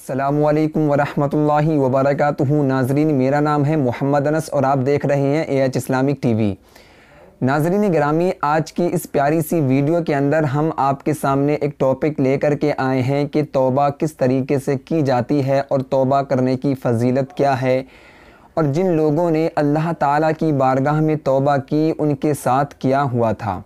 अस्सलामु अलैकुम वरहमतुल्लाहि वबरकातुहू। नाजरीन, मेरा नाम है मोहम्मद अनस और आप देख रहे हैं AH इस्लामिक टीवी। नाजरीन गिरामी, आज की इस प्यारी सी वीडियो के अंदर हम आपके सामने एक टॉपिक लेकर के आए हैं कि तौबा किस तरीके से की जाती है और तौबा करने की फ़जीलत क्या है, और जिन लोगों ने अल्लाह ताला की बारगाह में तौबा की उनके साथ क्या हुआ था।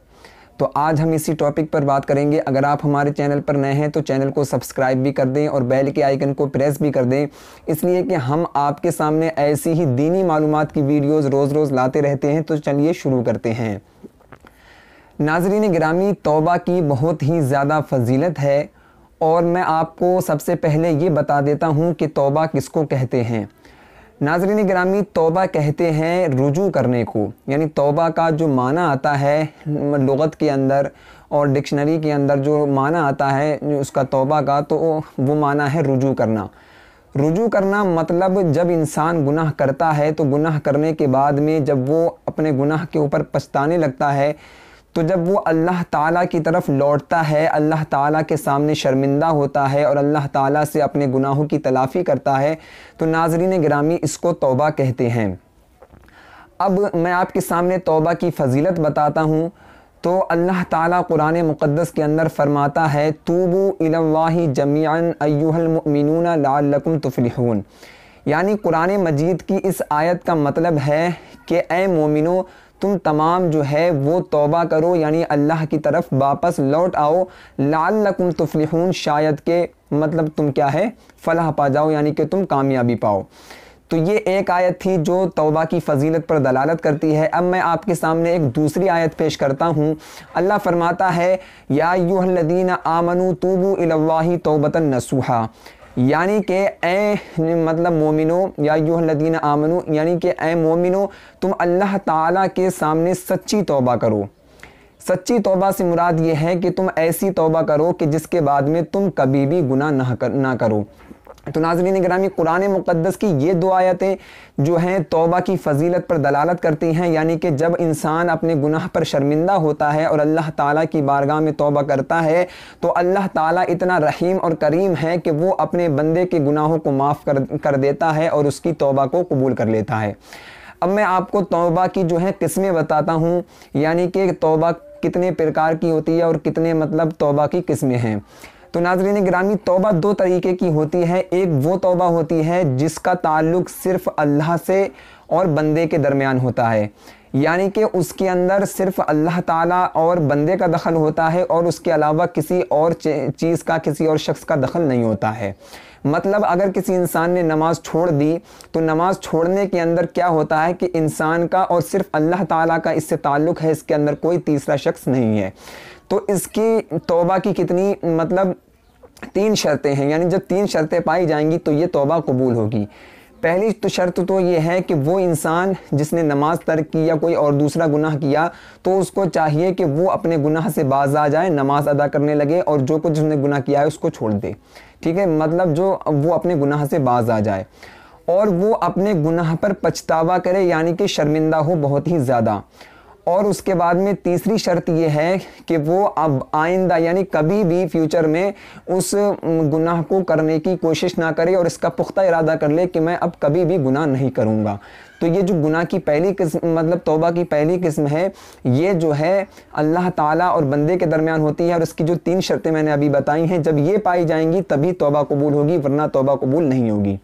तो आज हम इसी टॉपिक पर बात करेंगे। अगर आप हमारे चैनल पर नए हैं तो चैनल को सब्सक्राइब भी कर दें और बेल के आइकन को प्रेस भी कर दें, इसलिए कि हम आपके सामने ऐसी ही दीनी मालूमात की वीडियोज़ रोज़ रोज़ लाते रहते हैं। तो चलिए शुरू करते हैं। नाज़रीन गिरामी, तौबा की बहुत ही ज़्यादा फ़जीलत है और मैं आपको सबसे पहले ये बता देता हूँ कि तौबा किसको कहते हैं। नाज़रीन गिरामी, तौबा कहते हैं रुजू करने को, यानी तौबा का जो माना आता है लुगत के अंदर और डिक्शनरी के अंदर जो माना आता है उसका तौबा का, तो वो माना है रुजू करना। रुजू करना मतलब जब इंसान गुनाह करता है तो गुनाह करने के बाद में जब वो अपने गुनाह के ऊपर पछताने लगता है, तो जब वो अल्लाह ताला की तरफ लौटता है, अल्लाह ताला के सामने शर्मिंदा होता है और अल्लाह ताला से अपने गुनाहों की तलाफ़ी करता है, तो नाज़रीन गिरामी इसको तौबा कहते हैं। अब मैं आपके सामने तौबा की फ़जीलत बताता हूँ। तो अल्लाह ताला कुरान मुक़द्दस के अंदर फ़रमाता है, तूबू इलल्लाहि जमीअन अय्युहल मुमिनूना लअल्लकुम तुफ़लिहून। यानी कुरान मजीद की इस आयत का मतलब है कि ए मोमिनो, तुम तमाम जो है वो तौबा करो, यानी अल्लाह की तरफ वापस लौट आओ। लअल्लकुम तुफ़लिहून, शायद के मतलब तुम क्या है फलाह पा जाओ, यानी कि तुम कामयाबी पाओ। तो ये एक आयत थी जो तौबा की फ़जीलत पर दलालत करती है। अब मैं आपके सामने एक दूसरी आयत पेश करता हूँ। अल्लाह फरमाता है, या अय्युहल्लज़ीना आमनू तूबू इलल्लाहि तौबतन नसूहा, यानी कि ए मतलब मोमिनो, या अय्युहल्लज़ीना आमनू, यानी कि ए मोमिनो तुम अल्लाह ताला के सामने सच्ची तौबा करो। सच्ची तौबा से मुराद ये है कि तुम ऐसी तौबा करो कि जिसके बाद में तुम कभी भी गुनाह ना करो। तो नाज़रीन गिरामी, कुरान मुक़द्दस की ये दो आयतें जो हैं तौबा की फ़जीलत पर दलालत करती हैं, यानी कि जब इंसान अपने गुनाह पर शर्मिंदा होता है और अल्लाह ताला की बारगाह में तौबा करता है तो अल्लाह ताला इतना रहीम और करीम है कि वो अपने बंदे के गुनाहों को माफ़ कर देता है और उसकी तौबा को कबूल कर लेता है। अब मैं आपको तौबा की जो है किस्में बताता हूँ, यानी कि तौबा कितने प्रकार की होती है और कितने मतलब तौबा की किस्में हैं। तो नाज़रीन गिरामी, तौबा दो तरीके की होती है। एक वो तौबा होती है जिसका ताल्लुक़ सिर्फ़ अल्लाह से और बंदे के दरमियान होता है, यानी कि उसके अंदर सिर्फ़ अल्लाह ताला और बंदे का दखल होता है और उसके अलावा किसी और चीज़ का, किसी और शख्स का दखल नहीं होता है। मतलब अगर किसी इंसान ने नमाज़ छोड़ दी तो नमाज़ छोड़ने के अंदर क्या होता है कि इंसान का और सिर्फ़ अल्लाह ताला का इससे ताल्लुक़ है, इसके अंदर कोई तीसरा शख्स नहीं है। तो इसकी तौबा की कितनी मतलब 3 शर्तें हैं, यानी जब 3 शर्तें पाई जाएंगी तो ये तौबा कबूल होगी। पहली तो शर्त तो ये है कि वो इंसान जिसने नमाज तर्क की या कोई और दूसरा गुनाह किया तो उसको चाहिए कि वो अपने गुनाह से बाज आ जाए, नमाज अदा करने लगे और जो कुछ उसने गुनाह किया है उसको छोड़ दे। ठीक है, मतलब जो वो अपने गुनाह से बाज आ जाए और वो अपने गुनाह पर पछतावा करे, यानी कि शर्मिंदा हो बहुत ही ज़्यादा। और उसके बाद में तीसरी शर्त ये है कि वो अब आइंदा यानी कभी भी फ्यूचर में उस गुनाह को करने की कोशिश ना करे और इसका पुख्ता इरादा कर ले कि मैं अब कभी भी गुनाह नहीं करूँगा। तो ये जो गुनाह की पहली किस्म मतलब तौबा की पहली किस्म है, ये जो है अल्लाह ताला और बंदे के दरमियान होती है और इसकी जो 3 शर्तें मैंने अभी बताई हैं, जब ये पाई जाएंगी तभी तौबा कबूल होगी, वरना तौबा कबूल नहीं होगी।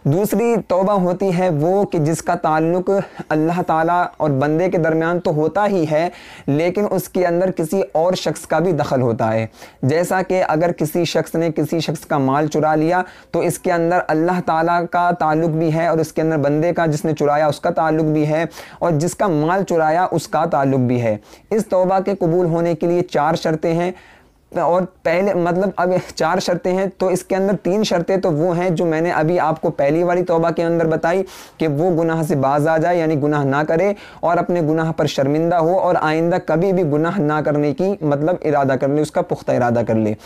दूसरी तौबा होती है वो कि जिसका ताल्लुक़ अल्लाह ताला और बंदे के दरमियान तो होता ही है, लेकिन उसके अंदर किसी और शख्स का भी दखल होता है। जैसा कि अगर किसी शख्स ने किसी शख्स का माल चुरा लिया तो इसके अंदर अल्लाह ताला का ताल्लुक़ भी है और इसके अंदर बंदे का जिसने चुराया उसका ताल्लुक़ भी है और जिसका माल चुराया उसका ताल्लुक़ भी है। इस तौबा के कबूल होने के लिए 4 शर्तें हैं और पहले मतलब अब 4 शर्तें हैं, तो इसके अंदर 3 शर्तें तो वो हैं जो मैंने अभी आपको पहली वाली तौबा के अंदर बताई कि वो गुनाह से बाज आ जाए, यानी गुनाह ना करे और अपने गुनाह पर शर्मिंदा हो और आइंदा कभी भी गुनाह ना करने की मतलब इरादा कर ले, उसका पुख्ता इरादा कर ले।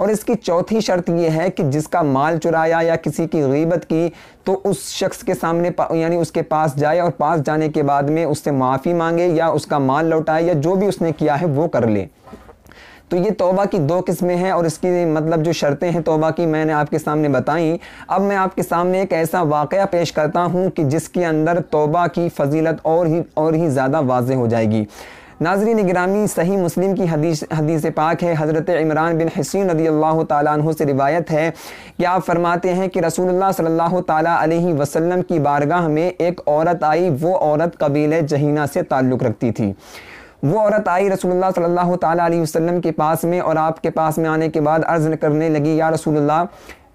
और इसकी चौथी शर्त ये है कि जिसका माल चुराया या किसी की गीबत की तो उस शख्स के सामने यानी उसके पास जाए और पास जाने के बाद में उससे माफ़ी मांगे या उसका माल लौटाए या जो भी उसने किया है वो कर ले। तो تو یہ توبہ کی دو قسمیں ہیں اور اس کی مطلب جو شرطیں ہیں توبہ کی میں نے آپ کے سامنے بتائیں۔ اب میں آپ کے سامنے ایک ایسا واقعہ پیش کرتا ہوں کہ جس کے اندر توبہ کی فضیلت اور ہی زیادہ واضح ہو جائے گی۔ ناظرین گرامی، صحیح مسلم کی حدیث پاک ہے، حضرت عمران بن حسین رضی اللہ تعالیٰ عنہ سے روایت ہے کہ آپ فرماتے ہیں کہ رسول اللہ صلی اللہ تعالیٰ علیہ وسلم کی بارگاہ میں ایک عورت آئی۔ وہ عورت قبیلہ جہینہ سے تعلق رکھتی تھی۔ وہ عورت آئی رسول اللہ صلی اللہ تعالیٰ علیہ وسلم کے پاس میں، اور آپ کے پاس میں آنے کے بعد عرض کرنے لگی، یا رسول اللہ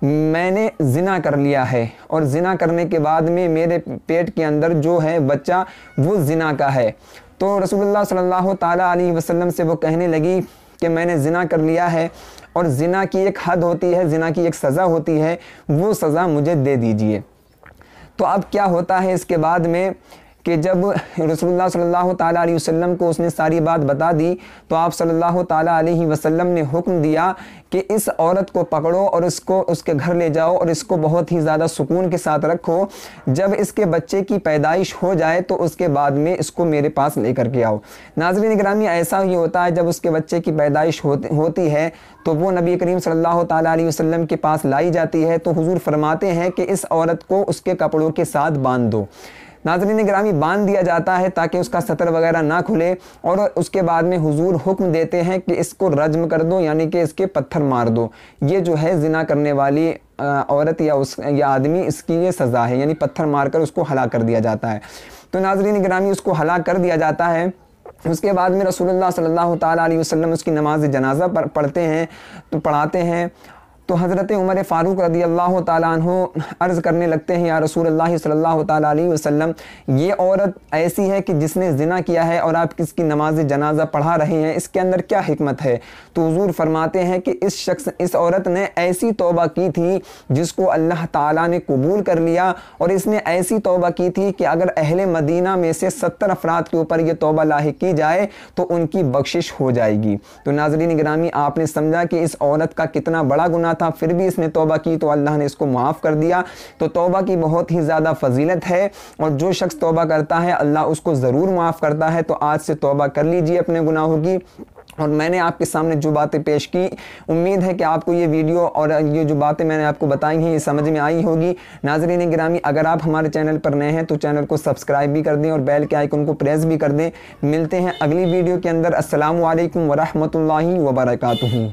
میں نے زنا کر لیا ہے، اور زنا کرنے کے بعد میں میرے پیٹ کے اندر جو ہے بچہ وہ زنا کا ہے۔ تو رسول اللہ صلی اللہ تعالیٰ علیہ وسلم سے وہ کہنے لگی کہ میں نے زنا کر لیا ہے، اور زنا کی ایک حد ہوتی ہے، زنا کی ایک سزا ہوتی ہے، وہ سزا مجھے دے دیجئے۔ تو اب کیا ہوتا ہے اس کے بعد میں کہ جب رسول اللہ صلی اللہ تعالیٰ علیہ وسلم کو اس نے ساری بات بتا دی، تو آپ صلی اللہ تعالیٰ علیہ وسلم نے حکم دیا کہ اس عورت کو پکڑو اور اس کو اس کے گھر لے جاؤ اور اس کو بہت ہی زیادہ سکون کے ساتھ رکھو۔ جب اس کے بچے کی پیدائش ہو جائے تو اس کے بعد میں اس کو میرے پاس لے کر کے آؤ۔ ناظرین گرامی، ایسا ہی ہوتا ہے جب اس کے بچے کی پیدائش ہوتی ہے تو وہ نبی کریم صلی اللہ تعالیٰ علیہ وسلم کے پاس لائی جاتی ہے، تو حضور فرماتے ہیں کہ اس عورت کو اس کے کپڑوں کے ساتھ باندھ دو۔ ناظرین گرامی، باندھ دیا جاتا ہے تاکہ اس کا سطر وغیرہ نہ کھلے، اور اس کے بعد میں حضور حکم دیتے ہیں کہ اس کو رجم کر دو، یعنی کہ اس کے پتھر مار دو۔ یہ جو ہے زنا کرنے والی عورت یا آدمی، اس کی یہ سزا ہے، یعنی پتھر مار کر اس کو ہلاک کر دیا جاتا ہے۔ تو ناظرین گرامی، اس کو ہلاک کر دیا جاتا ہے۔ اس کے بعد میں رسول اللہ صلی اللہ تعالیٰ علیہ وسلم اس کی نماز جنازہ پڑھاتے ہیں۔ تو حضرت عمر فاروق رضی اللہ تعالیٰ عنہ عرض کرنے لگتے ہیں، یا رسول اللہ صلی اللہ تعالیٰ علیہ وسلم، یہ عورت ایسی ہے کہ جس نے زنا کیا ہے اور آپ کس کی نماز جنازہ پڑھا رہے ہیں، اس کے اندر کیا حکمت ہے؟ تو حضور فرماتے ہیں کہ اس عورت نے ایسی توبہ کی تھی جس کو اللہ تعالیٰ نے قبول کر لیا، اور اس نے ایسی توبہ کی تھی کہ اگر اہل مدینہ میں سے 70 افراد کے اوپر یہ توبہ لاحق کی جائے تو ان کی بخشش ہو جائے گی۔ تو ناظرین گرامی، آپ نے سمجھا کہ اس عورت کا کتنا بڑا گناہ تھا، پھر بھی اس نے توبہ کی تو اللہ نے اس کو معاف کر دیا۔ تو توبہ کی بہت ہی زیادہ فضیلت ہے، اور جو شخص توبہ کرتا ہے اللہ اس کو ضرور معاف کرتا ہے۔ تو آج سے توبہ کر لیجئے اپنے گناہوں کی۔ اور میں نے آپ کے سامنے جو باتیں پیش کی، امید ہے کہ آپ کو یہ ویڈیو اور یہ جو باتیں میں نے آپ کو بتائی ہیں یہ سمجھ میں آئی ہوگی۔ ناظرین گرامی، اگر آپ ہمارے چینل پر نئے ہیں تو چینل کو سبسکرائب بھی کر دیں اور بیل کے آئیکن کو پریس بھی کر دیں۔ ملتے ہیں اگلی ویڈیو کے اندر۔ السلام علیکم ورحمۃ اللہ وبرکاتہ۔